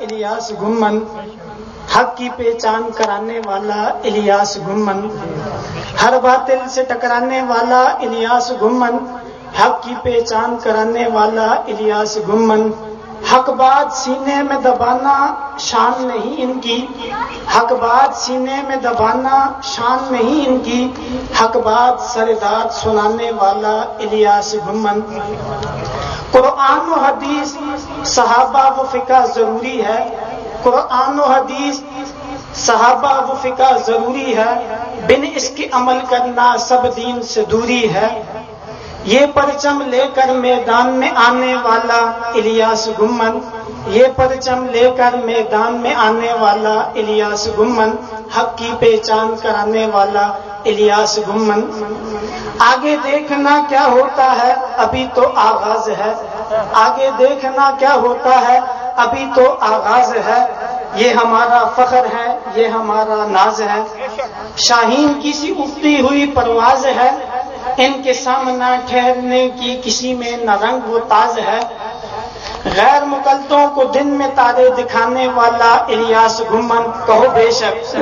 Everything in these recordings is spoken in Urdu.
الیاس گمن، حق کی پہچان کرانے والا الیاس گمن، ہر باطل سے ٹکرانے والا الیاس گمن، حق کی پہچان کرانے والا الیاس گمن، حق بات سینے میں دبانا شان نہیں ان کی، حق بات سینے میں دبانا شان نہیں ان کی، حق بات سرداد سنانے والا الیاس گمن۔ قرآن و حدیث صحابہ و فقہ ضروری ہے، قرآن و حدیث صحابہ و فقہ ضروری ہے، بن اس کی عمل کرنا سب دین سے دوری ہے، یہ پرچم لے کر میدان میں آنے والا الیاس گمن، یہ پرچم لے کر میدان میں آنے والا الیاس گمن، حق کی پہچان کرانے والا الیاس گمن۔ آگے دیکھنا کیا ہوتا ہے ابھی تو آغاز ہے، آگے دیکھنا کیا ہوتا ہے ابھی تو آغاز ہے، یہ ہمارا فخر ہے یہ ہمارا ناز ہے، شاہین کی سی اٹھتی ہوئی پرواز ہے، ان کے سامنا ٹھہرنے کی کسی میں نہ رنگ و تاز ہے، غیر مقلدوں کو دن میں تارے دکھانے والا الیاس گمن، کہو بے شک،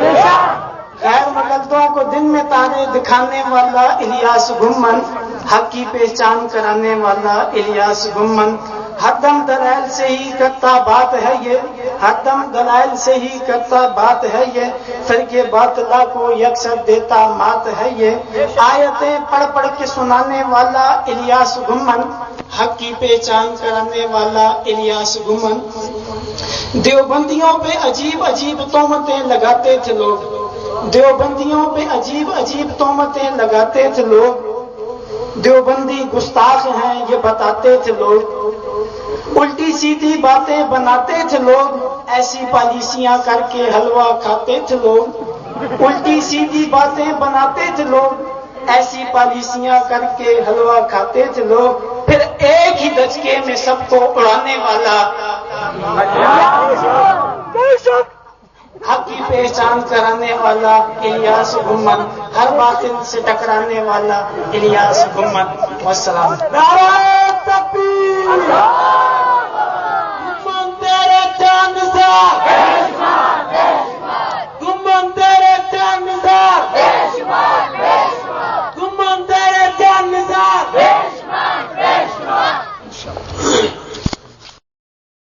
غیر مقلدوں کو دن میں تارے دکھانے والا الیاس گمن، حق کی پہچان کرانے والا الیاس گمن، ہر دم دلائل سے ہی کرتا بات ہے یہ، ہر دم دلائل سے ہی کرتا بات ہے یہ، فرقے باطلا کو یکسر دیتا مات ہے یہ، آیتیں پڑھ پڑھ کے سنانے والا الیاس گمن، حق کی پہچان کرانے والا الیاس گمن۔ دیوبندیوں پہ عجیب عجیب تہمتیں لگاتے تھے لوگ، دیوبندیوں پہ عجیب عجیب تہمتیں لگاتے تھے لوگ، دیوبندی گستاخ ہیں یہ بتاتے تھے لوگ، الٹی سیدھی باتیں بناتے تھے لوگ، ایسی پالیسیاں کر کے حلوہ کھاتے تھے لوگ، الٹی سیدھی باتیں بناتے تھے لوگ، ایسی پالیسیاں کر کے حلوہ کھاتے تھے لوگ، پھر ایک ہی دھچکے میں سب کو اڑانے والا حق کی پہچان کرانے والا الیاس گمن، ہر باطل سے ٹکرانے والا الیاس گمن۔ والسلام۔ نعرہ تکبیر!